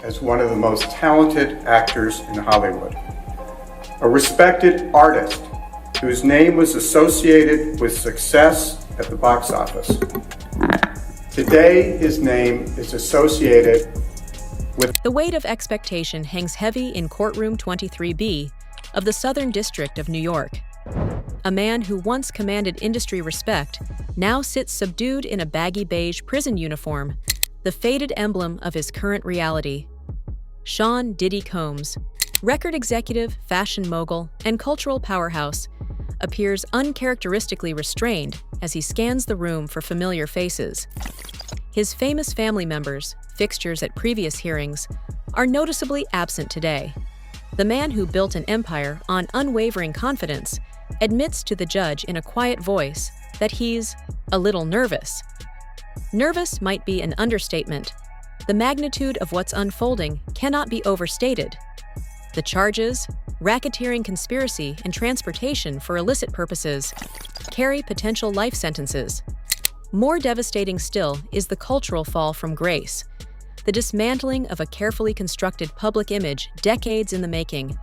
as one of the most talented actors in Hollywood, a respected artist whose name was associated with success at the box office. Today, his name is associated with... The weight of expectation hangs heavy in Courtroom 23B of the Southern District of New York. A man who once commanded industry respect now sits subdued in a baggy beige prison uniform, the faded emblem of his current reality. Sean "Diddy" Combs, record executive, fashion mogul, and cultural powerhouse, appears uncharacteristically restrained as he scans the room for familiar faces. His famous family members, fixtures at previous hearings, are noticeably absent today. The man who built an empire on unwavering confidence admits to the judge in a quiet voice that he's a little nervous. Nervous might be an understatement. The magnitude of what's unfolding cannot be overstated. The charges, racketeering, conspiracy, and transportation for illicit purposes, carry potential life sentences. More devastating still is the cultural fall from grace, the dismantling of a carefully constructed public image decades in the making.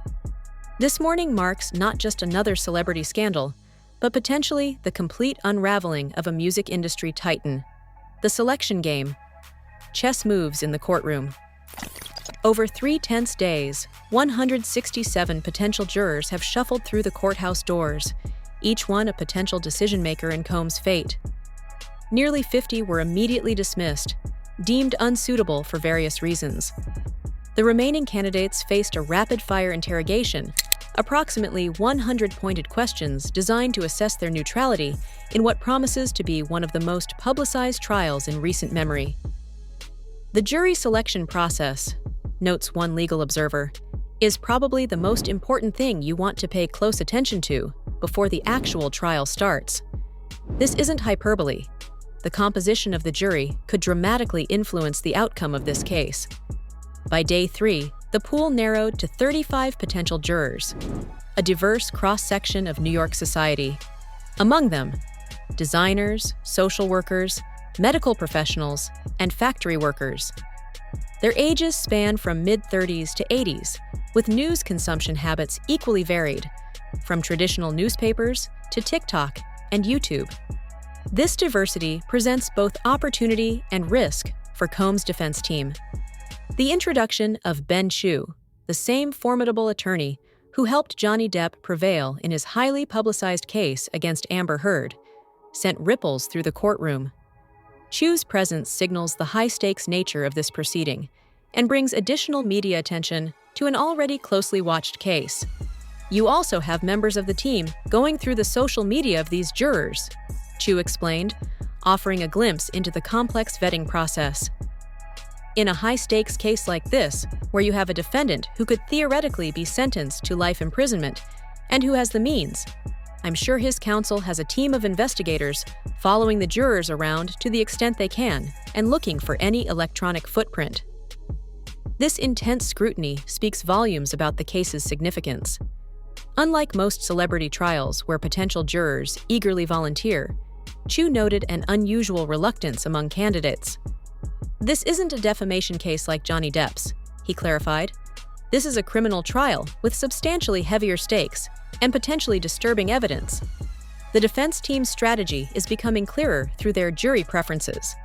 This morning marks not just another celebrity scandal, but potentially the complete unraveling of a music industry titan. The selection game. Chess moves in the courtroom. Over 3 tense days, 167 potential jurors have shuffled through the courthouse doors, each one a potential decision-maker in Combs' fate. Nearly 50 were immediately dismissed, deemed unsuitable for various reasons. The remaining candidates faced a rapid-fire interrogation, approximately 100 pointed questions designed to assess their neutrality in what promises to be one of the most publicized trials in recent memory. The jury selection process, notes one legal observer, is probably the most important thing you want to pay close attention to before the actual trial starts. This isn't hyperbole. The composition of the jury could dramatically influence the outcome of this case. By day 3, the pool narrowed to 35 potential jurors, a diverse cross-section of New York society. Among them, designers, social workers, medical professionals, and factory workers. Their ages span from mid-30s to 80s, with news consumption habits equally varied, from traditional newspapers to TikTok and YouTube. This diversity presents both opportunity and risk for Combs' defense team. The introduction of Ben Chu, the same formidable attorney who helped Johnny Depp prevail in his highly publicized case against Amber Heard, sent ripples through the courtroom. Chu's presence signals the high-stakes nature of this proceeding and brings additional media attention to an already closely watched case. You also have members of the team going through the social media of these jurors, Chu explained, offering a glimpse into the complex vetting process. In a high-stakes case like this, where you have a defendant who could theoretically be sentenced to life imprisonment and who has the means, I'm sure his counsel has a team of investigators following the jurors around to the extent they can and looking for any electronic footprint. This intense scrutiny speaks volumes about the case's significance. Unlike most celebrity trials where potential jurors eagerly volunteer, Chu noted an unusual reluctance among candidates. This isn't a defamation case like Johnny Depp's, he clarified. This is a criminal trial with substantially heavier stakes and potentially disturbing evidence. The defense team's strategy is becoming clearer through their jury preferences.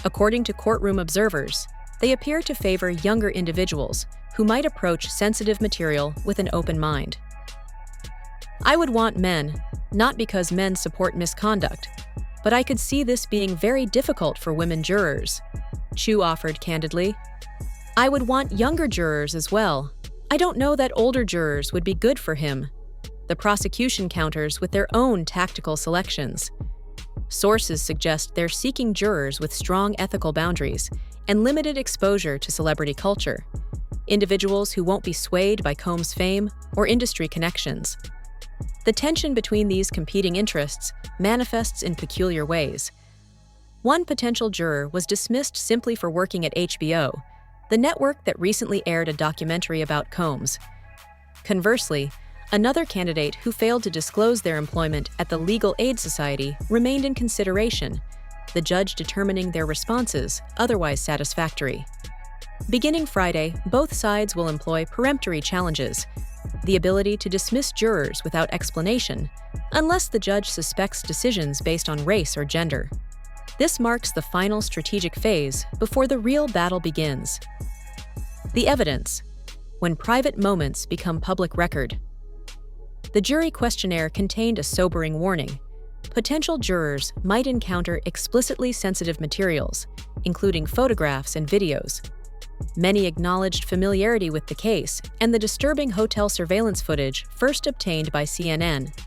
According to courtroom observers, they appear to favor younger individuals who might approach sensitive material with an open mind. I would want men, not because men support misconduct, but I could see this being very difficult for women jurors, Chu offered candidly. I would want younger jurors as well. I don't know that older jurors would be good for him. The prosecution counters with their own tactical selections. Sources suggest they're seeking jurors with strong ethical boundaries and limited exposure to celebrity culture, individuals who won't be swayed by Combs' fame or industry connections. The tension between these competing interests manifests in peculiar ways. One potential juror was dismissed simply for working at HBO, the network that recently aired a documentary about Combs. Conversely, another candidate who failed to disclose their employment at the Legal Aid Society remained in consideration, the judge determining their responses otherwise satisfactory. Beginning Friday, both sides will employ peremptory challenges, the ability to dismiss jurors without explanation, unless the judge suspects decisions based on race or gender. This marks the final strategic phase before the real battle begins. The evidence, when private moments become public record. The jury questionnaire contained a sobering warning. Potential jurors might encounter explicitly sensitive materials, including photographs and videos. Many acknowledged familiarity with the case and the disturbing hotel surveillance footage first obtained by CNN.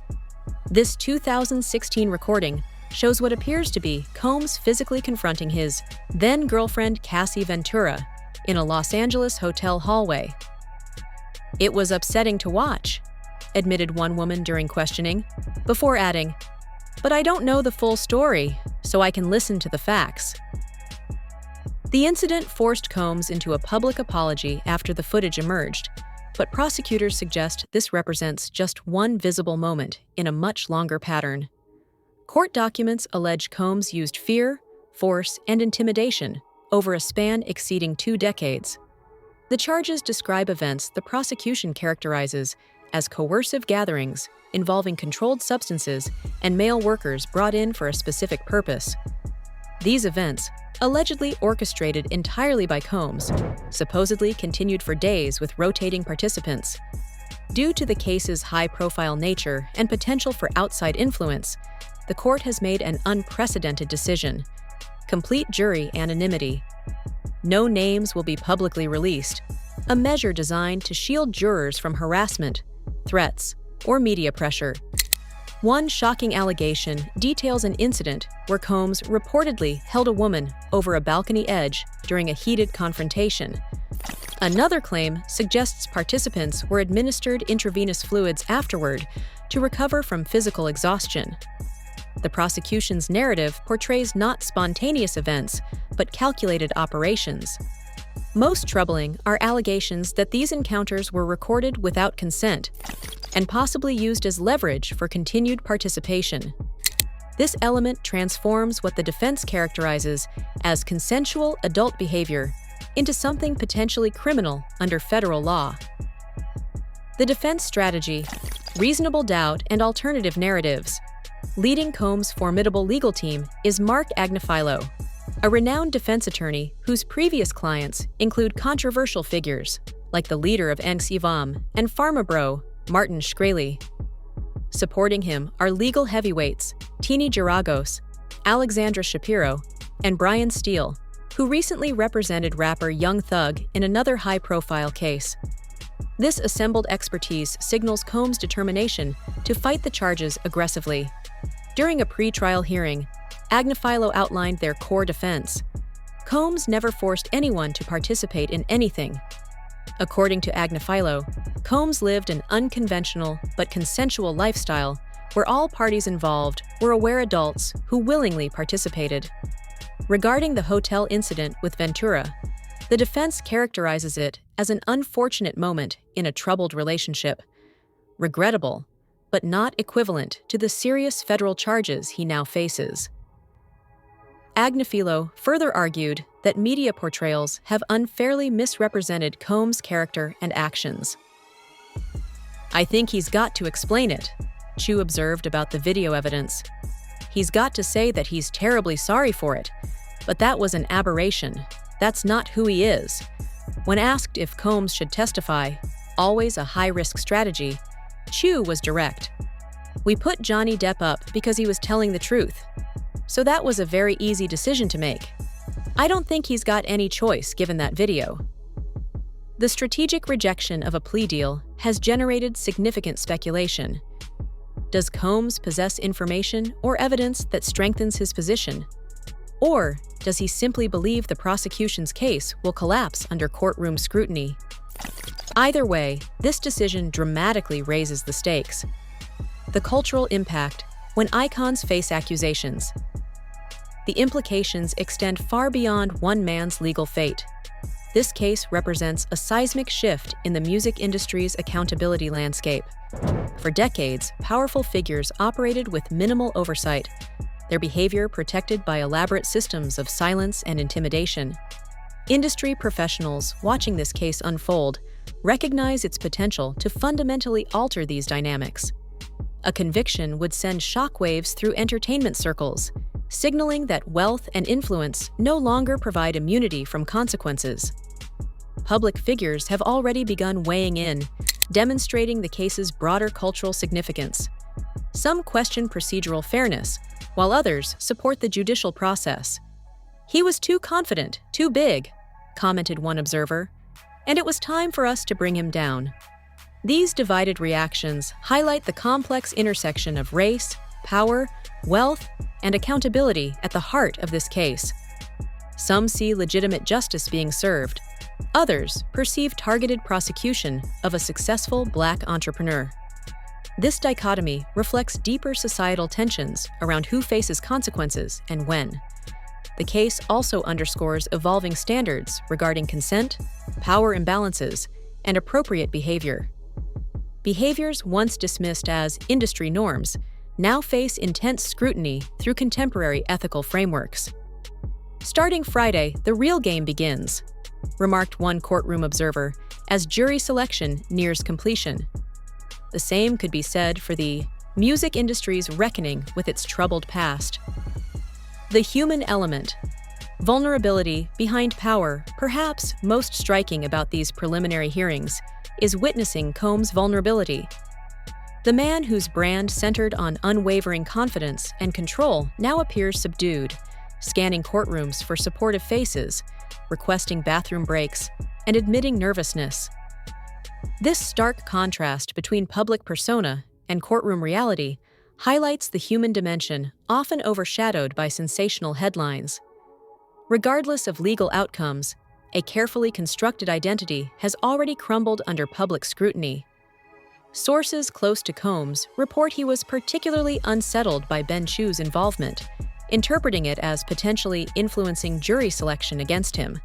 This 2016 recording shows what appears to be Combs physically confronting his then-girlfriend Cassie Ventura in a Los Angeles hotel hallway. "It was upsetting to watch," admitted one woman during questioning, before adding, "But I don't know the full story, so I can listen to the facts." The incident forced Combs into a public apology after the footage emerged, but prosecutors suggest this represents just one visible moment in a much longer pattern. Court documents allege Combs used fear, force, and intimidation over a span exceeding 2 decades. The charges describe events the prosecution characterizes as coercive gatherings involving controlled substances and male workers brought in for a specific purpose. These events, allegedly orchestrated entirely by Combs, supposedly continued for days with rotating participants. Due to the case's high-profile nature and potential for outside influence, the court has made an unprecedented decision: complete jury anonymity. No names will be publicly released, a measure designed to shield jurors from harassment, threats, or media pressure. One shocking allegation details an incident where Combs reportedly held a woman over a balcony edge during a heated confrontation. Another claim suggests participants were administered intravenous fluids afterward to recover from physical exhaustion. The prosecution's narrative portrays not spontaneous events, but calculated operations. Most troubling are allegations that these encounters were recorded without consent and possibly used as leverage for continued participation. This element transforms what the defense characterizes as consensual adult behavior into something potentially criminal under federal law. The defense strategy, reasonable doubt, and alternative narratives. Leading Combs' formidable legal team is Mark Agnifilo, a renowned defense attorney whose previous clients include controversial figures like the leader of NXIVM and pharma bro Martin Shkreli. Supporting him are legal heavyweights Tini Geragos, Alexandra Shapiro, and Brian Steele, who recently represented rapper Young Thug in another high-profile case. This assembled expertise signals Combs' determination to fight the charges aggressively. During a pre-trial hearing, Agnifilo outlined their core defense. Combs never forced anyone to participate in anything. According to Agnifilo, Combs lived an unconventional but consensual lifestyle where all parties involved were aware adults who willingly participated. Regarding the hotel incident with Ventura, the defense characterizes it as an unfortunate moment in a troubled relationship. Regrettable, but not equivalent to the serious federal charges he now faces. Agnifilo further argued that media portrayals have unfairly misrepresented Combs' character and actions. "I think he's got to explain it," Chu observed about the video evidence. "He's got to say that he's terribly sorry for it, but that was an aberration. That's not who he is." When asked if Combs should testify, always a high-risk strategy, Chu was direct. "We put Johnny Depp up because he was telling the truth. So that was a very easy decision to make. I don't think he's got any choice given that video." The strategic rejection of a plea deal has generated significant speculation. Does Combs possess information or evidence that strengthens his position? Or does he simply believe the prosecution's case will collapse under courtroom scrutiny? Either way, this decision dramatically raises the stakes. The cultural impact when icons face accusations. The implications extend far beyond one man's legal fate. This case represents a seismic shift in the music industry's accountability landscape. For decades, powerful figures operated with minimal oversight, their behavior protected by elaborate systems of silence and intimidation. Industry professionals watching this case unfold recognize its potential to fundamentally alter these dynamics. A conviction would send shockwaves through entertainment circles, signaling that wealth and influence no longer provide immunity from consequences. Public figures have already begun weighing in, demonstrating the case's broader cultural significance. Some question procedural fairness, while others support the judicial process. "He was too confident, too big," commented one observer, "and it was time for us to bring him down." These divided reactions highlight the complex intersection of race, power, wealth, and accountability at the heart of this case. Some see legitimate justice being served. Others perceive targeted prosecution of a successful Black entrepreneur. This dichotomy reflects deeper societal tensions around who faces consequences and when. The case also underscores evolving standards regarding consent, power imbalances, and appropriate behavior. Behaviors once dismissed as industry norms now face intense scrutiny through contemporary ethical frameworks. "Starting Friday, the real game begins," remarked one courtroom observer as jury selection nears completion. The same could be said for the music industry's reckoning with its troubled past. The human element. Vulnerability behind power, perhaps most striking about these preliminary hearings, is witnessing Combs' vulnerability. The man whose brand centered on unwavering confidence and control now appears subdued, scanning courtrooms for supportive faces, requesting bathroom breaks, and admitting nervousness. This stark contrast between public persona and courtroom reality highlights the human dimension often overshadowed by sensational headlines. Regardless of legal outcomes, a carefully constructed identity has already crumbled under public scrutiny. Sources close to Combs report he was particularly unsettled by Ben Chew's involvement, interpreting it as potentially influencing jury selection against him.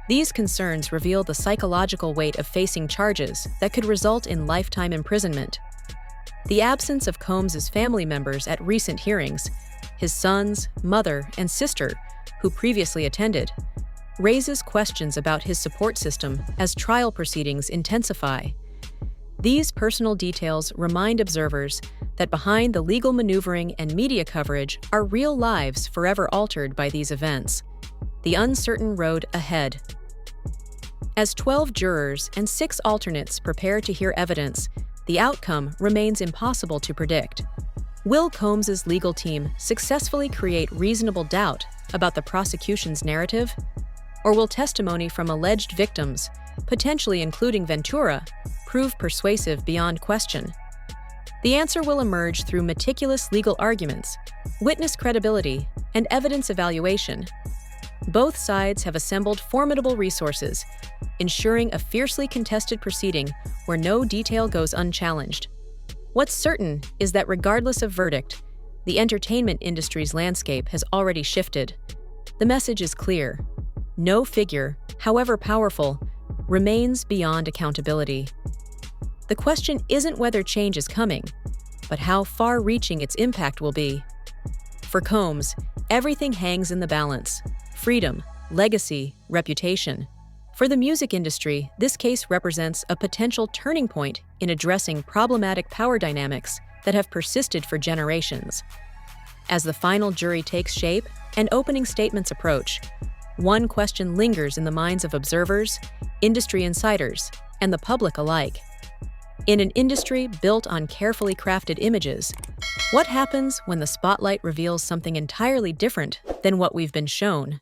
These concerns reveal the psychological weight of facing charges that could result in lifetime imprisonment. The absence of Combs' family members at recent hearings, his sons, mother, and sister, who previously attended, raises questions about his support system as trial proceedings intensify. These personal details remind observers that behind the legal maneuvering and media coverage are real lives forever altered by these events. The uncertain road ahead. As 12 jurors and 6 alternates prepare to hear evidence, the outcome remains impossible to predict. Will Combs' legal team successfully create reasonable doubt about the prosecution's narrative? Or will testimony from alleged victims, potentially including Ventura, prove persuasive beyond question? The answer will emerge through meticulous legal arguments, witness credibility, and evidence evaluation. Both sides have assembled formidable resources, ensuring a fiercely contested proceeding where no detail goes unchallenged. What's certain is that regardless of verdict, the entertainment industry's landscape has already shifted. The message is clear. No figure, however powerful, remains beyond accountability. The question isn't whether change is coming, but how far-reaching its impact will be. For Combs, everything hangs in the balance: freedom, legacy, reputation. For the music industry, this case represents a potential turning point in addressing problematic power dynamics that have persisted for generations. As the final jury takes shape and opening statements approach, one question lingers in the minds of observers, industry insiders, and the public alike. In an industry built on carefully crafted images, what happens when the spotlight reveals something entirely different than what we've been shown?